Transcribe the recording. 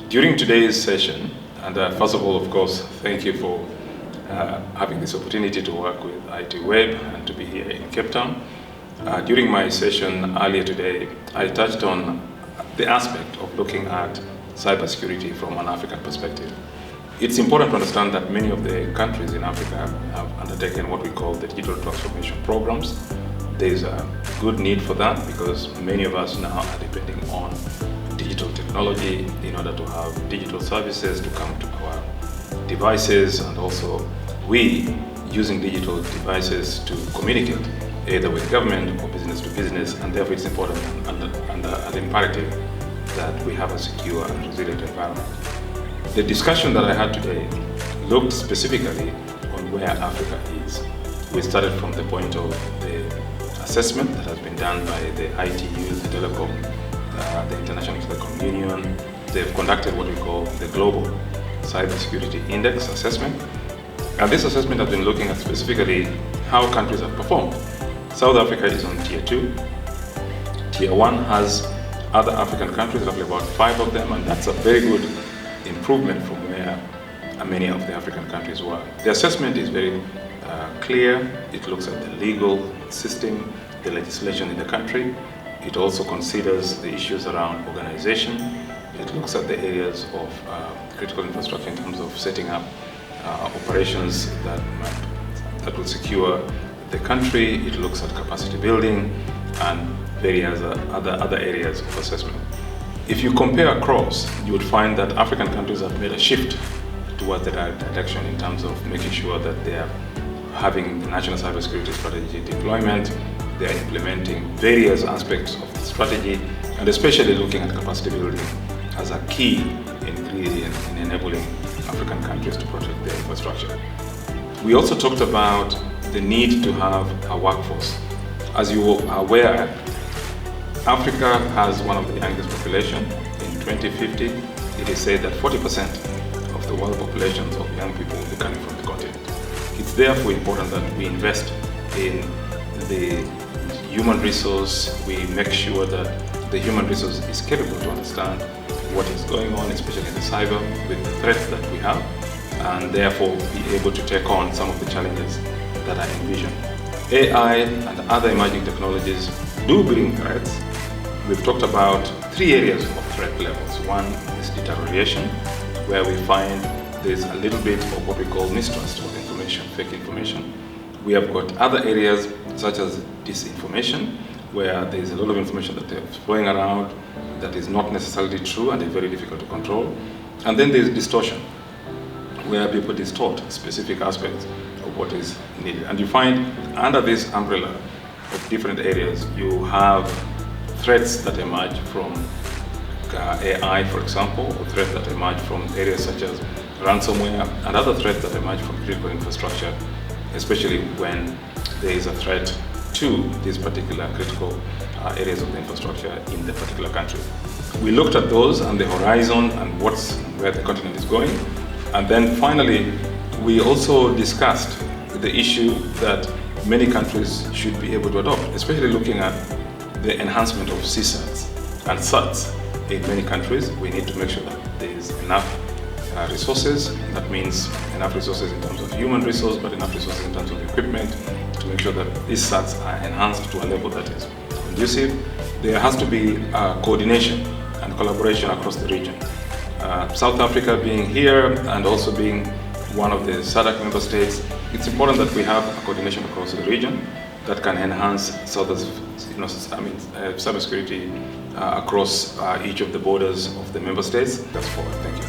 During today's session, and first of all, of course, thank you for having this opportunity to work with ITWeb and to be here in Cape Town. During my session earlier today, I touched on the aspect of looking at cybersecurity from an African perspective. It's important to understand that many of the countries in Africa have undertaken what we call the digital transformation programs. There's a good need for that because many of us now are depending on digital technology in order to have digital services to come to our devices, and also we using digital devices to communicate either with government or business to business, and therefore it's important and imperative that we have a secure and resilient environment. The discussion that I had today looked specifically on where Africa is. We started from the point of the assessment that has been done by the ITU, the Telecom, the International Telecom Union. They've conducted what we call the Global Cybersecurity Index assessment. And this assessment has been looking at specifically how countries have performed. South Africa is on Tier 2. Tier 1 has other African countries, roughly about 5 of them, and that's a very good improvement from where many of the African countries were. The assessment is very clear. It looks at the legal system, the legislation in the country. It also considers the issues around organization. It looks at the areas of critical infrastructure in terms of setting up operations that will secure the country. It looks at capacity building and various other areas of assessment. If you compare across, you would find that African countries have made a shift towards the right direction in terms of making sure that they are having the national cybersecurity strategy deployment. They are implementing various aspects of the strategy, and especially looking at capacity building as a key ingredient in enabling African countries to protect their infrastructure. We also talked about the need to have a workforce. As you are aware, Africa has one of the youngest populations. In 2050, it is said that 40% of the world populations of young people will be coming from the continent. It's therefore important that we invest in the human resource. We make sure that the human resource is capable to understand what is going on, especially in the cyber, with the threats that we have, and therefore be able to take on some of the challenges that are envisioned. AI and other emerging technologies do bring threats. We've talked about 3 areas of threat levels. One is deterioration, where we find there's a little bit of what we call mistrust of information, fake information. We have got other areas such as disinformation, where there's a lot of information that is flowing around that is not necessarily true and is very difficult to control. And then there's distortion, where people distort specific aspects of what is needed. And you find under this umbrella of different areas, you have threats that emerge from AI, for example, or threats that emerge from areas such as ransomware, and other threats that emerge from critical infrastructure, especially when there is a threat to these particular critical areas of the infrastructure in the particular country. We looked at those and the horizon and where the continent is going. And then finally, we also discussed the issue that many countries should be able to adopt, especially looking at the enhancement of CSATs and SATs in many countries. We need to make sure that there is enough resources. That means enough resources in terms of human resource, but enough resources in terms of equipment to make sure that these SATs are enhanced to a level that is conducive. There has to be coordination and collaboration across the region. South Africa being here and also being one of the SADC member states, it's important that we have a coordination across the region that can enhance cybersecurity across each of the borders of the member states. That's forward. Thank you.